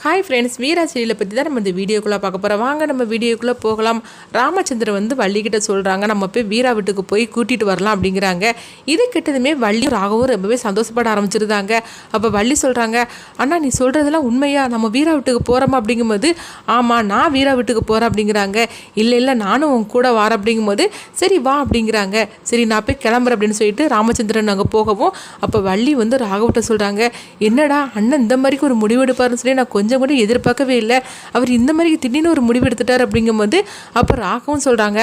Hi friends, வீரா சீரியலை பற்றி தான் நம்ம இந்த வீடியோக்குள்ளே பார்க்க போகிறோம். வாங்க நம்ம வீடியோக்குள்ளே போகலாம். ராமச்சந்திரன் வந்து வள்ளிக்கிட்ட சொல்கிறாங்க, நம்ம போய் வீரா வீட்டுக்கு போய் கூட்டிகிட்டு வரலாம் அப்படிங்கிறாங்க. இது கிட்டதுமே வள்ளி ராகவும் ரொம்பவே சந்தோஷப்பட ஆரம்பிச்சிருந்தாங்க. அப்போ வள்ளி சொல்கிறாங்க, அண்ணா நீ சொல்கிறதெல்லாம் உண்மையா, நம்ம வீரா வீட்டுக்கு போகிறோமா அப்படிங்கும்போது, ஆமாம் நான் வீரா வீட்டுக்கு போகிறேன் அப்படிங்கிறாங்க. இல்லை நானும் உன் கூட வரேன் அப்படிங்கும்போது, சரி வா அப்படிங்கிறாங்க. சரி நான் போய் கிளம்புறேன் அப்படின்னு சொல்லிட்டு ராமச்சந்திரன் நாங்கள் போகவும், அப்போ வள்ளி வந்து ராகவிட்ட சொல்கிறாங்க, என்னடா அண்ணன் இந்த மாதிரிக்கு ஒரு முடிவெடுப்பாருன்னு சொல்லி நான் கொஞ்சம் கூட எதிர்பார்க்கவே இல்லை. அவர் இந்த மாதிரி திடீர்னு ஒரு முடிவு எடுத்துட்டார் அப்படிங்கும்போது, அப்போ ராகவும் சொல்கிறாங்க,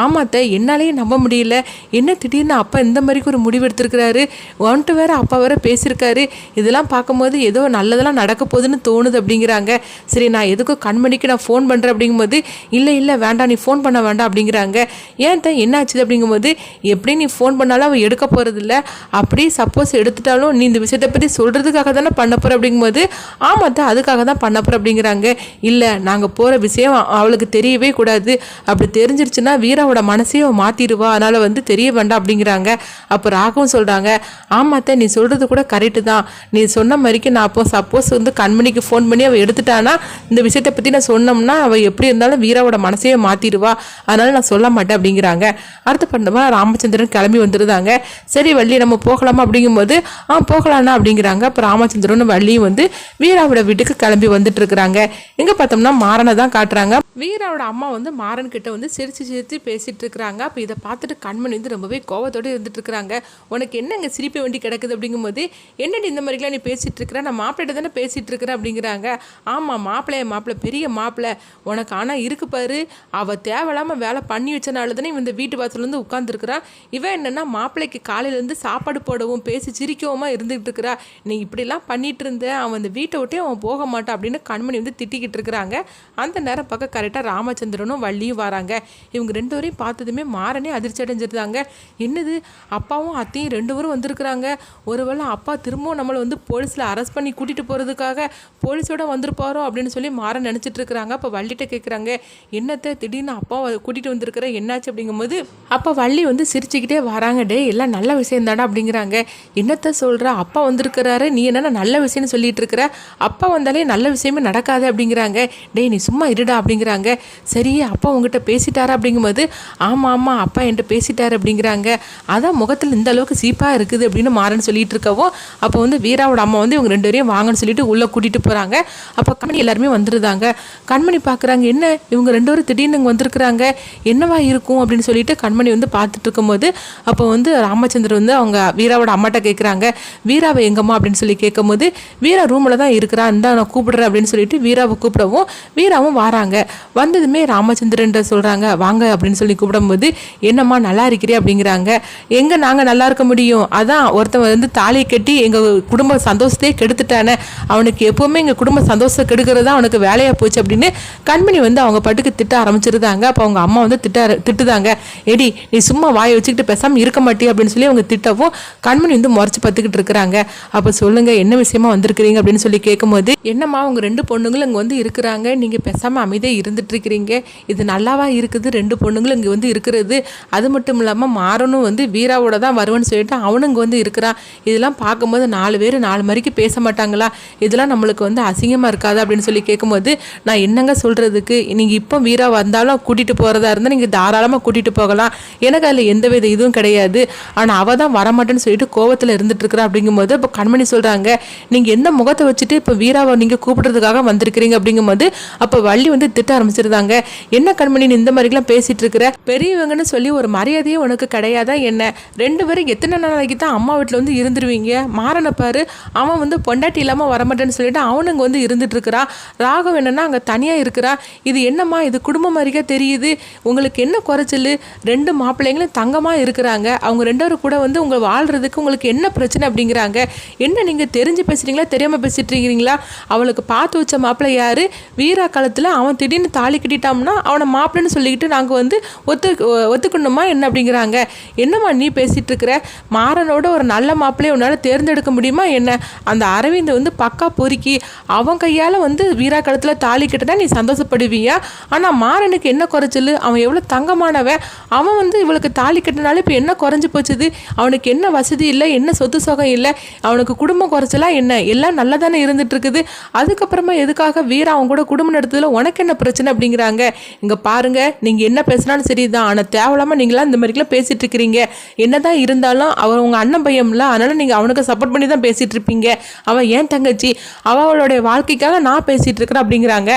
ஆமாத்த என்னாலேயே நம்ப முடியல, என்ன திடீர்னு அப்பா இந்த மாதிரிக்கு ஒரு முடிவு எடுத்திருக்கிறாரு, வந்துட்டு வேற அப்பா வேற பேசியிருக்காரு, இதெல்லாம் பார்க்கும்போது ஏதோ நல்லதெல்லாம் நடக்க போகுதுன்னு தோணுது அப்படிங்கிறாங்க. சரி நான் எதுக்கும் கண்மணிக்கு நான் ஃபோன் பண்ணுறேன் அப்படிங்கும்போது, இல்லை வேண்டாம் நீ ஃபோன் பண்ண வேண்டாம் அப்படிங்கிறாங்க. ஏன் தான் என்ன ஆச்சுது அப்படிங்கும்போது, எப்படி நீ ஃபோன் பண்ணாலும் அவள் எடுக்க போகிறதில்ல, அப்படி சப்போஸ் எடுத்துட்டாலும் நீ இந்த விஷயத்தை பற்றி சொல்கிறதுக்காக தானே பண்ண போகிற அப்படிங்கும்போது, ஆமாத்தான் அதுக்காக தான் பண்ண போகிற அப்படிங்கிறாங்க. இல்லை நாங்கள் போகிற விஷயம் அவளுக்கு தெரியவே கூடாது, அப்படி தெரிஞ்சிருச்சுன்னா வீராவோட மனசையும் அவள் மாற்றிடுவா, அதனால் வந்து தெரிய வேண்டாம் அப்படிங்கிறாங்க. அப்போ ராகவும் சொல்கிறாங்க, ஆமாத்த நீ சொல்கிறது கூட கரெக்டு தான், நீ சொன்ன மாதிரிக்கு நான் அப்போ சப்போஸ் வந்து கண்மணிக்கு ஃபோன் பண்ணி அவள் எடுத்துட்டானா இந்த விஷயத்தை பற்றி நான் சொன்னோம்னா அவள் எப்படி இருந்தாலும் வீராவோட மனசையே மாற்றிடுவா, அதனால் நான் சொல்ல மாட்டேன் அப்படிங்கிறாங்க. அடுத்து பண்ணமா ராமச்சந்திரன் கிளம்பி வந்துருந்தாங்க. சரி வள்ளி நம்ம போகலாமா அப்படிங்கும்போது, போகலான்னா அப்படிங்கிறாங்க. அப்போ ராமச்சந்திரன் வள்ளியும் வந்து வீராவோட வீட்டுக்கு கிளம்பி வந்துட்டு இருக்கிறாங்க. எங்க பார்த்தோம்னா மாறனை தான் காட்டுறாங்க. வீராவோட அம்மா வந்து மாறன் கிட்ட வந்து சிரிச்சு பேசிட்டு இருக்கிறாங்க. அப்போ இதை பார்த்துட்டு கண்மணி வந்து ரொம்பவே கோவத்தோடு இருந்துட்டு இருக்கிறாங்க. உனக்கு என்ன இங்கே சிரிப்பு வேண்டி கிடக்குது அப்படிங்கும்போது, என்னடி இந்த மாதிரிலாம் நீ பேசிட்டு இருக்கிற, நான் மாப்பிள்ளைகிட்ட தானே பேசிட்டு இருக்கிறேன் அப்படிங்கிறாங்க. ஆமாம் மாப்பிள்ளை பெரிய மாப்பிள்ளை உனக்கு, ஆனால் இருக்கு பாரு அவள் தேவையில்லாமல் வேலை பண்ணி வச்சனால தானே இந்த வீட்டு வாசல் வந்து உட்காந்துருக்குறான். இவன் என்னன்னா மாப்பிள்ளைக்கு காலையிலேருந்து சாப்பாடு போடவும் பேசி சிரிக்கவுமா இருந்துகிட்டு இருக்கிறா, நீ இப்படிலாம் பண்ணிட்டு இருந்த, அவன் அந்த வீட்டை விட்டே அவன் போக மாட்டான் அப்படின்னு கண்மணி வந்து திட்டிக்கிட்டு இருக்கிறாங்க. அந்த நேரம் பக்கம் கரெக்டாக ராமச்சந்திரனும் வள்ளியும் வராங்க. இவங்க ரெண்டு பேரையும் பார்த்ததுமே மாறனே அதிர்ச்சி அடைஞ்சிருந்தாங்க. என்னது அப்பாவும் அத்தையும் ரெண்டு பேரும் வந்திருக்கிறாங்க, ஒருவேளை அப்பா திரும்பவும் நம்மளை வந்து போலீஸில் அரெஸ்ட் பண்ணி கூட்டிகிட்டு போகிறதுக்காக போலீஸோட வந்திருப்பாரோ அப்படின்னு சொல்லி மாறன் நினச்சிட்டு இருக்கிறாங்க. அப்போ வள்ளிகிட்ட கேட்குறாங்க, என்னத்தை திடீர்னு அப்பாவை கூட்டிகிட்டு வந்திருக்கிற, என்னாச்சு அப்படிங்கும்போது, அப்போ வள்ளி வந்து சிரிச்சுக்கிட்டே வராங்க. டே எல்லாம் நல்ல விஷயம் தானே அப்படிங்கிறாங்க. என்னத்தை சொல்கிற, அப்பா வந்திருக்கிறாரு, நீ என்னென்ன நல்ல விஷயம்னு சொல்லிட்டு இருக்கிற, அப்பா வந்தாலே நல்ல விஷயமே நடக்காது அப்படிங்கிறாங்க. டே நீ சும்மா இருடா அப்படிங்கிறாங்க. சரி அப்பா உங்ககிட்ட பேசிட்டாரா அப்படிங்கும்போது, ஆமாம் அப்பா என்கிட்ட பேசிட்டாரு அப்படிங்கிறாங்க. அதான் முகத்தில் இந்த அளவுக்கு சீப்பாக இருக்குது அப்படின்னு மாறன்னு சொல்லிட்டு இருக்கவும், அப்போ வந்து வீராவோட அம்மா வந்து இவங்க ரெண்டு பேரையும் வாங்கன்னு சொல்லிட்டு உள்ளே கூட்டிகிட்டு போகிறாங்க. அப்போ கண்மணி எல்லாருமே வந்துருந்தாங்க. கண்மணி பார்க்குறாங்க, என்ன இவங்க ரெண்டு பேரும் திடீர்னு இங்கே வந்திருக்கிறாங்க, என்னவா இருக்கும் அப்படின்னு சொல்லிட்டு கண்மணி வந்து பார்த்துட்டு இருக்கும்போது, அப்போ வந்து ராமச்சந்திரன் வந்து அவங்க வீராவோட அம்மாட்ட கேட்குறாங்க, வீராவை எங்கம்மா அப்படின்னு சொல்லி கேட்கும்போது, வீரா ரூமில் தான் இருக்கிறா, இந்தா நான் கூப்பிடுறேன் அப்படின்னு சொல்லிட்டு வீராவை கூப்பிடவும் வீராவும் வராங்க. வந்ததுமே ராமச்சந்திரன் சொல்கிறாங்க, வாங்க அப்படின்னு சொல்லி கூப்பிடும்போது, என்னம்மா நல்லா இருக்கிறே அப்படிங்கிறாங்க. எங்கே நாங்கள் நல்லா இருக்க முடியும், அதான் ஒருத்தன் வந்து தாலியை கட்டி எங்கள் குடும்ப சந்தோஷத்தையே கெடுத்துட்டானே, அவனுக்கு எப்போவுமே எங்கள் குடும்ப சந்தோஷம் கெடுக்கிறது தான் அவனுக்கு வேலையாக போச்சு அப்படின்னு கண்மணி வந்து அவங்க பாட்டுக்கு திட்ட ஆரம்பிச்சிருந்தாங்க. அப்போ அவங்க அம்மா வந்து திட்டுதாங்க, எடி நீ சும்மா வாயை வச்சுக்கிட்டு பேசாமல் இருக்க மாட்டே அப்படின்னு சொல்லி அவங்க திட்டவும் கண்மணி வந்து முறைச்சு பார்த்துக்கிட்டு இருக்கிறாங்க. அப்போ சொல்லுங்க என்ன விஷயமா வந்திருக்கிறீங்க அப்படின்னு சொல்லி கேட்கும்போது, என்னம்மா அவங்க ரெண்டு பொண்ணுங்களும் இங்கே வந்து இருக்கிறாங்க, நீங்கள் பேசாமல் அமைதியாக இருந்துட்டு இருக்கிறீங்க, இது நல்லாவா இருக்குது, ரெண்டு பொண்ணுங்களும் இங்கே வந்து இருக்கிறது, அது மட்டும் இல்லாமல் மாறனும் வந்து வீராவோட தான் வருவேன்னு சொல்லிட்டு அவனும் இங்கே வந்து இருக்கிறான், இதெல்லாம் பார்க்கும்போது 4 பேர் 4 மாதிரிக்கு பேச மாட்டாங்களா, இதெல்லாம் நம்மளுக்கு வந்து அசிங்கமாக இருக்காது அப்படின்னு சொல்லி கேட்கும்போது, நான் என்னங்க சொல்கிறதுக்கு, நீங்கள் இப்போ வீரா வந்தாலும் கூட்டிகிட்டு போகிறதா இருந்தால் நீங்கள் தாராளமாக கூட்டிகிட்டு போகலாம், எனக்கு அதில் எந்த வித இதுவும் கிடையாது, ஆனால் அவள் தான் வரமாட்டேன்னு சொல்லிட்டு கோவத்தில் இருந்துட்டு இருக்கிறா அப்படிங்கும்போது, இப்போ கண்மணி சொல்கிறாங்க, நீங்கள் எந்த முகத்தை வச்சுட்டு இப்போ வீராவை நீங்கள் கூப்பிடுறதுக்காக வந்திருக்கிறீங்க அப்படிங்கும்போது, அப்போ வள்ளி வந்து திட்ட ஆரம்பிச்சிருந்தாங்க, என்ன கண்மணி இந்த மாதிரிலாம் பேசிட்டு இருக்கிற, பெரியவங்கன்னு சொல்லி ஒரு மரியாதையே உனக்கு கிடையாதா என்ன, ரெண்டு பேரும் எத்தனை நாளைக்கு தான் அம்மா வீட்டில் வந்து இருந்துருவீங்க, மாறனை பாரு அவன் வந்து பொண்டாட்டி இல்லாமல் வரமாட்டேன்னு சொல்லிட்டு அவனுங்க வந்து இருந்துட்டு இருக்கிறா, ராகவ் என்னன்னா அங்கே தனியாக இருக்கிறா, இது என்னம்மா இது குடும்பம் மாதிரிக்கா தெரியுது, உங்களுக்கு என்ன குறைச்சல், ரெண்டு மாப்பிள்ளைங்களும் தங்கமாக இருக்கிறாங்க, அவங்க ரெண்டு பேரும் கூட வந்து உங்களை வாழ்றதுக்கு உங்களுக்கு என்ன பிரச்சனை அப்படிங்கிறாங்க. என்ன நீங்கள் தெரிஞ்சு பேசுகிறீங்களா தெரியாமல் பேசிட்டு இருக்கிறீங்களா, அவளுக்கு பார்த்து வச்ச மாப்பிள்ளை யார், வீரா காலத்தில் அவன் திடீர்னு தாலி கட்டிட்டான்னா அவனை மாப்பிள்ளைன்னு சொல்லிக்கிட்டு நாங்கள் வந்து ஒத்துக்கணுமா என்ன அப்படிங்கிறாங்க. என்னம்மா நீ பேசிகிட்டு இருக்கிற, மாறனோட ஒரு நல்ல மாப்பிள்ளையை உன்னால் தேர்ந்தெடுக்க முடியுமா என்ன, அந்த அரவிந்த் வந்து பக்கா பொறுக்கி அவன் கையால் வந்து வீரா காலத்தில் தாலி கட்டினா நீ சந்தோஷப்படுவியா, ஆனால் மாறனுக்கு என்ன குறைச்சல், அவன் எவ்வளோ தங்கமானவன், அவன் வந்து இவளுக்கு தாலி கட்டினாலும் இப்போ என்ன குறைஞ்சி போச்சுது, அவனுக்கு என்ன வசதி இல்லை, என்ன சொத்து சுகம் இல்லை, அவனுக்கு குடும்பம் குறைச்சலா என்ன, எல்லாம் நல்லா தானே இருந்துட்டு இருக்குது, அதுக்கப்புறமா எதுக்காக வீரா அவங்க கூட குடும்பம் நடத்துறதுல உனக்கு என்ன பிரச்சனை அப்படிங்கிறாங்க. இங்கே பாருங்க, நீங்கள் என்ன பேசினாலும் சரிதான், ஆனால் தேவையில்லாமல் நீங்களாம் இந்த மாதிரிலாம் பேசிகிட்டு இருக்கிறீங்க. என்னதான் இருந்தாலும் அவர் உங்கள் அண்ணன் பையன்ல, அதனால் நீங்கள் அவனுக்கு சப்போர்ட் பண்ணி தான் பேசிகிட்டு இருப்பீங்க. அவள் ஏன் தங்கச்சி, அவளுடைய வாழ்க்கைக்காக நான் பேசிகிட்டு இருக்கிறேன் அப்படிங்கிறாங்க.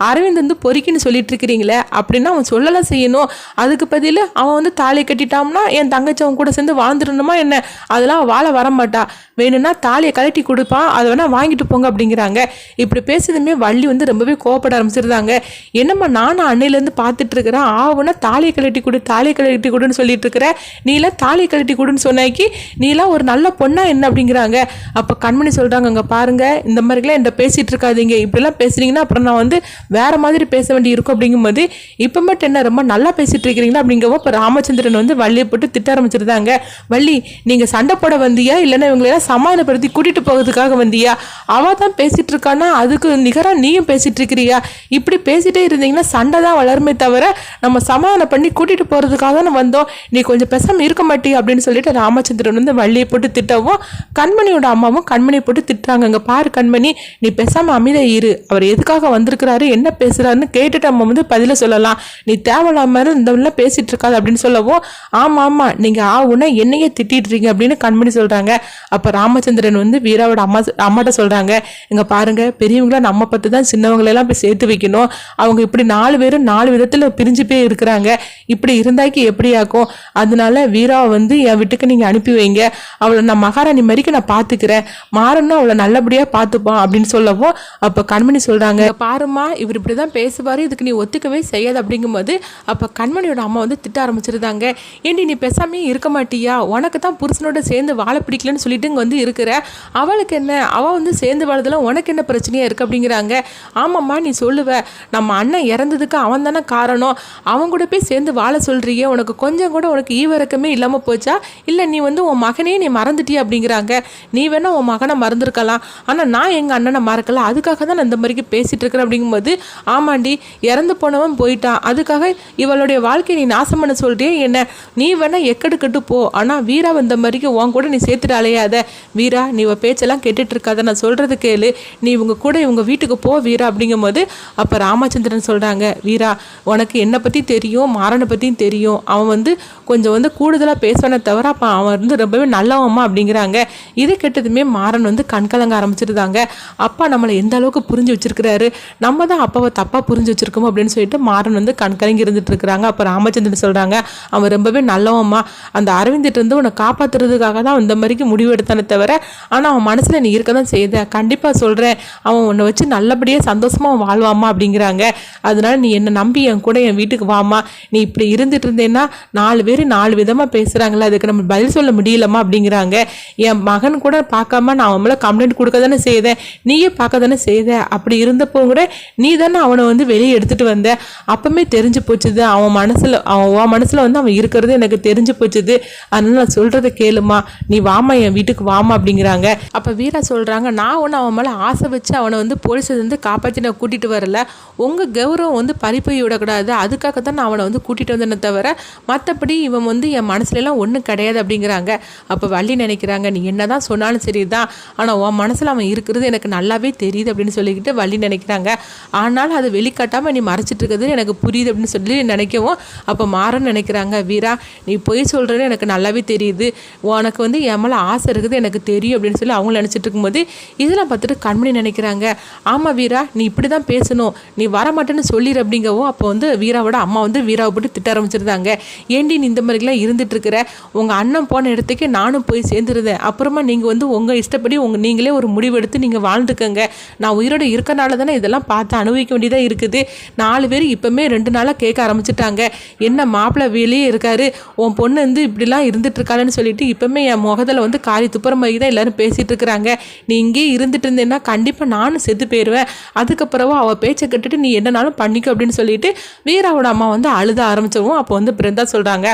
அரவிந்த் வந்து பொறுக்கின்னு சொல்லிட்டு இருக்கிறீங்களே, அப்படின்னா அவன் சொல்லலாம் செய்யணும். அதுக்கு பதில் அவன் வந்து தாலி கட்டிட்டான்னா என் தங்கச்சி அவன் கூட சேர்ந்து வாழ்ந்துடணுமா என்ன? அதெல்லாம் வாழ வரமாட்டா. வேணும்னா தாலியை கலட்டி கொடுப்பான், அதை வேணா வாங்கிட்டு போங்க அப்படிங்கிறாங்க. இப்படி பேசுறதுமே வள்ளி வந்து ரொம்பவே கோவப்பட ஆரம்பிச்சிருந்தாங்க. என்னம்மா நானும் அன்னையிலேருந்து பார்த்துட்டு இருக்கிறேன், ஆவுன்னா தாலியை கலட்டி கொடு தாலியை கலட்டி கொடுன்னு சொல்லிட்டு இருக்கிற, நீலாம் தாலியை கலட்டி கொடுன்னு சொன்னாக்கி நீலாம் ஒரு நல்ல பொண்ணா என்ன அப்படிங்கிறாங்க. அப்போ கண்மணி சொல்கிறாங்க, அங்கே பாருங்க, இந்த மாதிரிலாம் என்கிட்ட பேசிகிட்டு இருக்காதீங்க, இப்படிலாம் பேசுறீங்கன்னா அப்புறம் நான் வந்து வேற மாதிரி பேச வேண்டி இருக்கும் அப்படிங்கும்போது இப்போ மட்டும் என்ன ரொம்ப நல்லா பேசிட்டு இருக்கிறீங்களா அப்படிங்கவும் இப்போ ராமச்சந்திரன் வந்து வள்ளியை போட்டு திட்ட ஆரம்பிச்சிருந்தாங்க. வள்ளி, நீங்கள் சண்டை போட வந்தியா இல்லைன்னா இவங்களெல்லாம் சமாதானப்படுத்தி கூட்டிட்டு போகிறதுக்காக வந்தியா? அவள் தான் பேசிட்டு இருக்கானா, அதுக்கு நிகராக நீயும் பேசிட்டு இருக்கிறியா? இப்படி பேசிட்டே இருந்தீங்கன்னா சண்டை தான் வளருமே தவிர நம்ம சமாதானம் பண்ணி கூட்டிட்டு போகிறதுக்காக தானே வந்தோம். நீ கொஞ்சம் பேசாமல் இருக்க மாட்டியா அப்படின்னு சொல்லிட்டு ராமச்சந்திரன் வந்து வள்ளியை போட்டு திட்டவும் கண்மணியோட அம்மாவும் கண்மணியை போட்டு திட்டுறாங்க. அங்கே பாரு கண்மணி, நீ பேசாமல் அமைதியாக இரு, அவர் எதுக்காக வந்திருக்கிறாரு என்ன பேசுறாருன்னு கேட்டுட்டு நம்ம வந்து பதில சொல்லலாம், நீ தேவையில்லாம இந்த பேசிட்டு இருக்காது அப்படின்னு சொல்லவும் ஆமா ஆமா நீங்க ஆவுன்னா என்னையே திட்டிட்டு இருக்கீங்க அப்படின்னு கண்மணி சொல்றாங்க. அப்ப ராமச்சந்திரன் வந்து வீராவோட அம்மாட்ட சொல்றாங்க, இங்க பாருங்க, பெரியவங்கள நம்ம பத்து தான் சின்னவங்களெல்லாம் போய் சேர்த்து வைக்கணும். அவங்க இப்படி 4 பேரும் 4 விதத்துல பிரிஞ்சு போய் இருக்கிறாங்க, இப்படி இருந்தாக்கி எப்படி ஆக்கும்? அதனால வீராவை வந்து என் வீட்டுக்கு நீங்க அனுப்பி வைங்க, அவளை நான் மகாராணி மாதிரிக்கு நான் பாத்துக்கிறேன், மாறணும் அவளை நல்லபடியா பாத்துப்பான் அப்படின்னு சொல்லவும் அப்ப கண்மணி சொல்றாங்க, பாருமா இவர் இப்படிதான் பேசுவாரு, இதுக்கு நீ ஒத்துக்கவே செய்யாது அப்படிங்கும்போது அப்ப கண்மணியோட அம்மா வந்து திட்ட ஆரம்பிச்சிருந்தாங்க. ஏண்டி நீ பேசாமே இருக்க மாட்டியா? உனக்கு தான் புருஷனோட சேர்ந்து வாழ பிடிக்கலன்னு சொல்லிட்டு இங்கே வந்து இருக்கிற, அவளுக்கு என்ன, அவள் வந்து சேர்ந்து வாழறதுல உனக்கு என்ன பிரச்சனையா இருக்கு அப்படிங்கிறாங்க. ஆமாம்மா நீ சொல்லுவ, நம்ம அண்ணன் இறந்ததுக்கு அவன் தானே காரணம், அவன் கூட போய் சேர்ந்து வாழ சொல்றியே, உனக்கு கொஞ்சம் கூட உனக்கு ஈவிரக்கமே இல்லாமல் போச்சா? இல்லை நீ வந்து உன் மகனையே நீ மறந்துட்டியா அப்படிங்கிறாங்க. நீ வேணா உன் மகனை மறந்துருக்கலாம், ஆனால் நான் எங்கள் அண்ணனை மறக்கல, அதுக்காக தான் நான் இந்த மாதிரிக்கு பேசிட்டு இருக்கிறேன் அப்படிங்கும்போது ஆமாண்டி, இறந்து போனவன் போயிட்டான், அதுக்காக இவளுடைய வாழ்க்கையை நீ நாசம் பண்ண சொல்றியே என்ன? நீ வேணா எக்கெடுக்கட்டு போ, ஆனால் வீரா வந்த மாதிரிக்கு உன் கூட நீ சேர்த்துட்டு அலையாத. வீரா நீ இவ பேச்செல்லாம் கேட்டுட்டு இருக்காத, நான் சொல்றது கேளு, நீ இவங்க கூட இவங்க வீட்டுக்கு போ வீரா அப்படிங்கும்போது அப்போ ராமச்சந்திரன் சொல்கிறாங்க, வீரா உனக்கு என்னை பற்றி தெரியும், மாறனை பற்றியும் தெரியும், அவன் வந்து கொஞ்சம் வந்து கூடுதலாக பேசுவானே தவிர அப்போ அவன் வந்து ரொம்பவே நல்லவம்மா அப்படிங்கிறாங்க. இது கெட்டதுமே மாறன் வந்து கண்கலங்க ஆரம்பிச்சிருந்தாங்க. அப்பா நம்மளை எந்த அளவுக்கு புரிஞ்சு வச்சிருக்கிறாரு, நம்ம தான் அப்பாவை தப்பாக புரிஞ்சு வச்சிருக்கோம் அப்படின்னு சொல்லிட்டு மாறன் வந்து கண்கலங்கி இருந்துட்டு இருக்கிறாங்க. அப்போ ராமச்சந்திரன் சொல்கிறாங்க, அவன் ரொம்பவே நல்லவம்மா, அந்த அரவிந்திட்டு இருந்து உன்னை காப்பாற்றுறதுக்காக தான் இந்த மாதிரிக்கு முடிவு எடுத்தானே தவிர, ஆனால் அவன் மனசில் நீ இருக்க தான் செய்த, கண்டிப்பாக சொல்கிறேன், அவன் உன்னை வச்சு நல்லபடியாக சந்தோஷமாக வாழ்வாமா அப்படிங்கிறாங்க. அதனால நீ என்னை நம்பி என் கூட என் வீட்டுக்கு வாமா, நீ இப்படி இருந்துட்டு இருந்தேன்னா 4 பேர் 4 விதமாக பேசுகிறாங்களே, அதுக்கு நம்ம பதில் சொல்ல முடியலம்மா அப்படிங்கிறாங்க. என் மகன் கூட பார்க்காம நான் அவன் மேலே கம்ப்ளைண்ட் கொடுக்க தானே செய்தேன், நீயே பார்க்க தானே செய்த, அப்படி இருந்தப்போ கூட நீ தானே அவனை வந்து வெளியே எடுத்துகிட்டு வந்த, அப்பவுமே தெரிஞ்சு போச்சுது அவன் மனசில் வந்து அவன் இருக்கிறது எனக்கு தெரிஞ்சு போச்சுது, அதனால நான் சொல்கிறத கேளுமா, நீ வாமா என் வீட்டுக்கு வாமா அப்படிங்கிறாங்க. அப்போ வீரா சொல்கிறாங்க, நான் ஒன்று அவன் மேலே ஆசை வச்சு அவனை வந்து போலீஸ் வந்து காப்பாற்றி நான் கூட்டிகிட்டு வரல, உங்கள் கௌரவம் வந்து பறிப்போய் விடக்கூடாது, அதுக்காக தான் நான் அவனை வந்து கூட்டிகிட்டு வந்தேனே தவிர மற்றபடி இவன் வந்து என் மனசுலலாம் ஒன்றும் கிடையாது அப்படிங்கிறாங்க. அப்போ வள்ளி நினைக்கிறாங்க, நீ என்ன தான் சொன்னாலும் சரி தான், ஆனால் உன் மனசில் அவன் இருக்கிறது எனக்கு நல்லாவே தெரியுது அப்படின்னு சொல்லிக்கிட்டு வள்ளி நினைக்கிறாங்க. ஆனாலும் அதை வெளிக்காட்டாமல் நீ மறைச்சிட்டு இருக்கிறது எனக்கு புரியுது அப்படின்னு சொல்லி நினைக்கவும் அப்போ மாறன்னு நினைக்கிறாங்க, வீரா நீ பொய் சொல்கிறேன்னு எனக்கு நல்லாவே தெரியுது, உனக்கு வந்து என் மேலே ஆசை இருக்குது எனக்கு தெரியும் அப்படின்னு சொல்லி அவங்க நினச்சிட்டு இருக்கும்போது இதெல்லாம் பார்த்துட்டு கண்மணி நினைக்கிறாங்க, ஆமாம் வீரா நீ இப்படி தான் பேசணும், நீ வரமாட்டேன்னு சொல்லிடு அப்படிங்கவும் அப்போ வந்து வீராவோட அம்மா வந்து வீராவை போட்டு திட்ட ஆரம்பிச்சிருந்தாங்க. ஏண்டி நீ இந்த மாதிரிலாம் இருந்துட்டு இருக்கிற, உங்கள் அண்ணன் போன இடத்துக்கு நானும் போய் சேர்ந்துருந்தேன், அப்புறமா நீங்கள் வந்து உங்கள் இஷ்டப்படி நீங்களே ஒரு முடிவு எடுத்து நீங்கள் வாழ்ந்துக்கங்க, நான் உயிரோடு இருக்கனால தானே இதெல்லாம் பார்த்து அனுபவிக்க வேண்டியதாக இருக்குது. 4 பேர் இப்போமே 2 நாளாக கேட்க ஆரம்பிச்சிட்டாங்க, என்ன மாப்பிள்ளை வெளியே இருக்காரு, உன் பொண்ணு வந்து இப்படிலாம் இருந்துட்டு இருக்காளுன்னு சொல்லிட்டு இப்போமே என் முகத்தில் வந்து காரி துப்புற மாதிரி தான் எல்லாரும் பேசிகிட்டு இருக்கிறாங்க, நீ இங்கேயே இருந்துட்டு இருந்தேன்னா கண்டிப்பாக நானும் செத்து போயிடுவேன், அதுக்கப்புறமா அவள் பேச்சை கட்டுட்டு நீ என்னன்னாலும் பண்ணிக்கோ அப்படின்னு சொல்லிட்டு வீராவோட அம்மா வந்து அழுத ஆரம்பிச்சவும் அப்போ வந்து பிருந்தா சொல்கிறாங்க,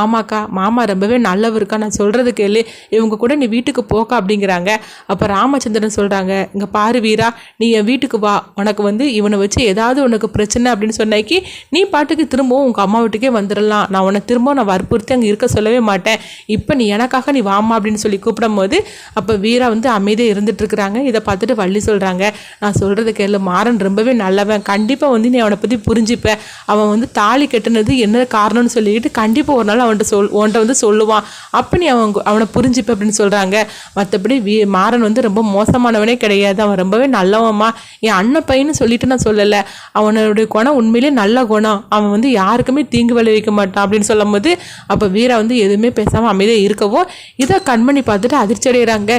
ஆமாக்கா மாமா ரொம்பவே நல்லவருக்கா, நான் சொல்கிறது கேளு, இவங்க கூட நீ வீட்டுக்கு போக்கா அப்படிங்கிறாங்க. அப்போ ராமச்சந்திரன் சொல்கிறாங்க, இங்கே பாரு வீரா நீ என் வீட்டுக்கு வா, உனக்கு வந்து இவனை வச்சு ஏதாவது உனக்கு பிரச்சனை அப்படின்னு சொன்னாக்கி நீ பாட்டுக்கு திரும்பவும் உங்கள் அம்மா வீட்டுக்கே வந்துடலாம், நான் உன்னை திரும்பவும் நான் வற்புறுத்தி அங்கே இருக்க சொல்லவே மாட்டேன், இப்போ நீ எனக்காக நீ வாமா அப்படின்னு சொல்லி கூப்பிடும் போது அப்போ வீரா வந்து அமைதியாக இருந்துட்டு இருக்கிறாங்க. இதை பார்த்துட்டு வள்ளி சொல்கிறாங்க, சொல்கிறாங்க. நான் சொல்கிறது கேளு, மாறன் ரொம்பவே நல்லவன், கண்டிப்பாக வந்து நீ அவனை பற்றி புரிஞ்சுப்ப. அவன் வந்து தாலி கட்டுனது என்ன காரணம்னு சொல்லிக்கிட்டு கண்டிப்பாக ஒரு நாள் உன்கிட்ட வந்து சொல்லுவான். அப்போ நீ அவனை புரிஞ்சுப்ப அப்படின்னு சொல்கிறாங்க. மற்றபடி மாறன் வந்து ரொம்ப மோசமானவனே கிடையாது, அவன் ரொம்பவே நல்லவன்மா. என் அண்ணன் பையன்னு சொல்லிட்டு நான் சொல்லலை, அவனுடைய குணம் உண்மையிலே நல்ல குணம், அவன் வந்து யாருக்குமே தீங்கு விளைவிக்க மாட்டான் அப்படின்னு சொல்லும் போது அப்போ வீரா வந்து எதுவுமே பேசாமல் அமைதியாக இருக்கவும் இதை கண்மணி பார்த்துட்டு அதிர்ச்சி அடைகிறாங்க.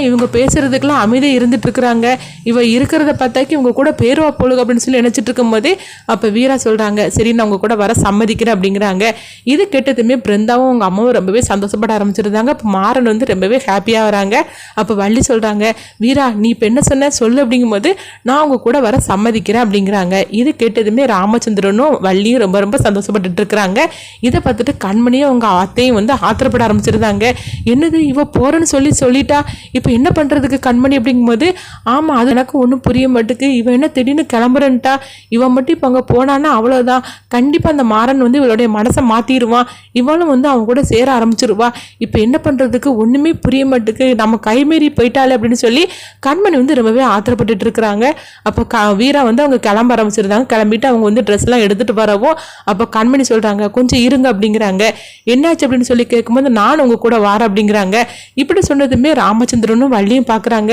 இவங்க பேசுறதுக்கெல்லாம் அமைதியாக இருந்துட்டு இருக்கிறாங்க, இவ இருக்கிறத பார்த்தாக்கி இவங்க கூட பேருவா போலுங்க அப்படின்னு சொல்லி நினச்சிட்டு இருக்கும் போதே அப்போ வீரா சொல்கிறாங்க, சரி நான் உங்க கூட வர சம்மதிக்கிறேன் அப்படிங்கிறாங்க. இது கேட்டதுமே பிருந்தாவும் அவங்க அம்மாவும் ரொம்பவே சந்தோஷப்பட ஆரம்பிச்சிருந்தாங்க. அப்போ மாறன் வந்து ரொம்பவே ஹாப்பியாக வராங்க. அப்போ வள்ளி சொல்கிறாங்க, வீரா நீ இப்போ என்ன சொன்ன சொல்லு அப்படிங்கும் போது நான் உங்க கூட வர சம்மதிக்கிறேன் அப்படிங்கிறாங்க. இது கேட்டதுமே ராமச்சந்திரனும் வள்ளியும் ரொம்ப ரொம்ப சந்தோஷப்பட்டு இருக்கிறாங்க. இதை பார்த்துட்டு கண்மணியும் அவங்க அத்தையும் வந்து ஆத்திரப்பட ஆரம்பிச்சிருந்தாங்க. என்னது இவ போறேன்னு சொல்லிட்டா, இப்போ என்ன பண்றதுக்கு கண்மணி அப்படிங்கும்போது ஆமா அது எனக்கு ஒன்றும் புரிய மாட்டுக்கு, இவன் என்ன திடீர்னு கிளம்புறன்ட்டா, இவன் மட்டும் இப்போ அங்கே போனான்னா அவ்வளோதான், கண்டிப்பாக அந்த மாறன் வந்து இவளுடைய மனசை மாற்றிடுவான், இவளும் வந்து அவங்க கூட சேர ஆரம்பிச்சிருவா, இப்போ என்ன பண்ணுறதுக்கு ஒன்றுமே புரிய மாட்டுக்கு, நம்ம கைமீறி போயிட்டாலே அப்படின்னு சொல்லி கண்மணி வந்து ரொம்பவே ஆத்திரப்பட்டு இருக்கிறாங்க. அப்போ வீரா வந்து அவங்க கிளம்ப ஆரம்பிச்சிருந்தாங்க. கிளம்பிட்டு அவங்க வந்து ட்ரெஸ் எல்லாம் எடுத்துட்டு வரவும் அப்போ கண்மணி சொல்றாங்க, கொஞ்சம் இருங்க அப்படிங்கிறாங்க. என்னாச்சு அப்படின்னு சொல்லி கேட்கும்போது நான் உங்க கூட வார அப்படிங்கிறாங்க. இப்படி சொன்னதுமே ராமச்சந்திரனும் வள்ளியும் பாக்குறாங்க.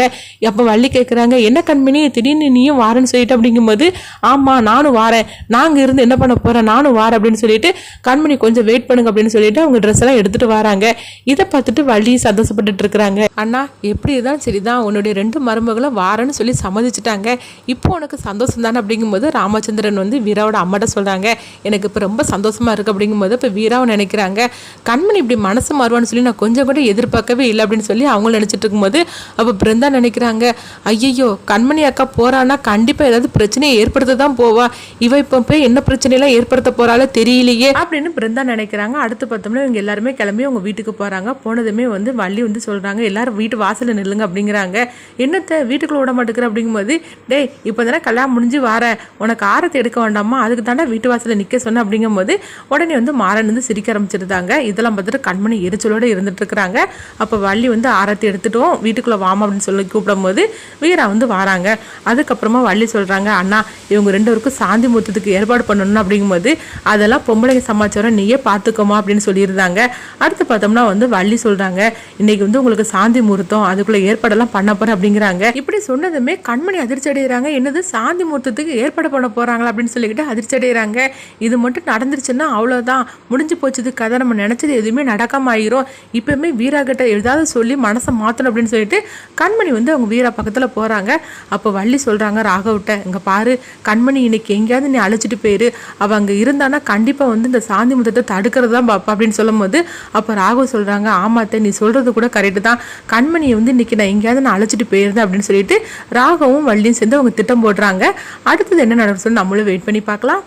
அப்போ வள்ளி கேட்குறாங்க, என்ன கண்மணி திடீர்னு நீயும் வாரன்னு சொல்லிட்டு அப்படிங்கும்போது ஆமா நானும் வாரேன், நாங்க இருந்து என்ன பண்ண போறேன், நானும் வாரேன் அப்படின்னு சொல்லிட்டு கண்மணி கொஞ்சம் வெயிட் பண்ணுங்க அப்படின்னு சொல்லிட்டு அவங்க ட்ரெஸ் எல்லாம் எடுத்துட்டு வராங்க. இதை பார்த்துட்டு வள்ளி சந்தோஷப்பட்டு இருக்கிறாங்க. அண்ணா எப்படிதான் சரிதான், உன்னுடைய 2 மருமகளும் வாரன்னு சொல்லி சம்மதிச்சுட்டாங்க, இப்போ உனக்கு சந்தோஷம் தானே அப்படிங்கும்போது ராமச்சந்திரன் வந்து வீராவோட அம்மாட்ட சொல்றாங்க, எனக்கு இப்போ ரொம்ப சந்தோஷமா இருக்கு அப்படிங்கும்போது இப்போ வீராவை நினைக்கிறாங்க, கண்மணி இப்படி மனசு மாறுவான்னு சொல்லி நான் கொஞ்சம் கூட எதிர்பார்க்கவே இல்லை அப்படின்னு சொல்லி அவங்களும் நினைச்சிட்டு இருக்கும்போது அப்போ பிருந்தா நினைக்கிறாங்க, ஐயோ கண்மணி அக்கா போறான்னா கண்டிப்பாக ஏதாவது பிரச்சனையை ஏற்படுத்த தான் போவா, இவ இப்போ போய் என்ன பிரச்சனையெல்லாம் ஏற்படுத்த போறாலும் தெரியலையே அப்படின்னு பிருந்தா நினைக்கிறாங்க. அடுத்து பார்த்தோம்னா இவங்க எல்லாருமே கிளம்பி அவங்க வீட்டுக்கு போறாங்க. போனதுமே வந்து வள்ளி வந்து சொல்றாங்க, எல்லாரும் வீட்டு வாசலில் நில்லுங்க அப்படிங்கிறாங்க. என்னத்தை வீட்டுக்குள்ள விட மாட்டேங்கிற அப்படிங்கும்போது, டேய் இப்போ தானே கல்யாணம் முடிஞ்சு வார, உனக்கு ஆரத்தை எடுக்க வேண்டாமா, அதுக்கு தானே வீட்டு வாசலில் நிற்க சொன்ன அப்படிங்கும்போது உடனே வந்து மாறன் வந்து சிரிக்க ஆரம்பிச்சிருந்தாங்க. இதெல்லாம் பார்த்துட்டு கண்மணி எரிச்சலோடு இருந்துட்டு இருக்கிறாங்க. அப்போ வள்ளி வந்து ஆரத்தி எடுத்துட்டோம் வீட்டுக்குள்ளே வாமா அப்படின்னு சொல்லி கூப்பிடும் போது வீரா வந்து வராங்க. அதுக்கப்புறமா வள்ளி சொல்கிறாங்க, அண்ணா இவங்க 2 பேருக்கும் சாந்தி முகூர்த்தத்துக்கு ஏற்பாடு பண்ணணும் அப்படிங்கும்போது அதெல்லாம் பொம்பளைங்க சமாச்சாரம் நீயே பார்த்துக்கோமா அப்படின்னு சொல்லியிருந்தாங்க. அடுத்து பார்த்தோம்னா வந்து வள்ளி சொல்கிறாங்க, இன்னைக்கு வந்து உங்களுக்கு சாந்தி முகூர்த்தம், அதுக்குள்ளே ஏற்பாடெல்லாம் பண்ண போகிறேன் அப்படிங்கிறாங்க. இப்படி சொன்னதுமே கண்மணி அதிர்ச்சி அடைகிறாங்க. என்னது சாந்தி முகூர்த்தத்துக்கு ஏற்பாடு பண்ண போகிறாங்களா அப்படின்னு சொல்லிக்கிட்டு அதிர்ச்சி அடைகிறாங்க. இது மட்டும் நடந்துருச்சுன்னா அவ்வளோதான், முடிஞ்சு போச்சுது கதை, நம்ம நினச்சது எதுவுமே நடக்காம ஆயிரும், இப்போவுமே வீரா கிட்ட ஏதாவது சொல்லி மனசை மாற்றணும் அப்படின்னு சொல்லிட்டு கண்மணி வந்து அவங்க வீரா பக்கத்தில் போகிறாங்க. அப்போ வள்ளி சொல்கிறாங்க ராகவிட்ட, இங்கே பாரு கண்மணி இன்னைக்கு எங்கேயாவது நீ அழைச்சிட்டு போயிரு, அவள் அங்கே இருந்தானா கண்டிப்பாக வந்து இந்த சாந்தி முகூர்த்தத்தை தடுக்கிறது தான் பாப்பா அப்படின்னு சொல்லும் போது அப்போ ராகவ் சொல்கிறாங்க, ஆமாத்த நீ சொல்கிறது கூட கரெக்டு தான், கண்மணியை வந்து இன்னைக்கு நான் எங்கேயாவது நான் அழைச்சிட்டு போயிருந்தேன் அப்படின்னு சொல்லிட்டு ராகவும் வள்ளியும் சேர்ந்து அவங்க திட்டம் போடுறாங்க. அடுத்தது என்ன நடக்கும் சொல்லி நம்மளும் வெயிட் பண்ணி பார்க்கலாம்.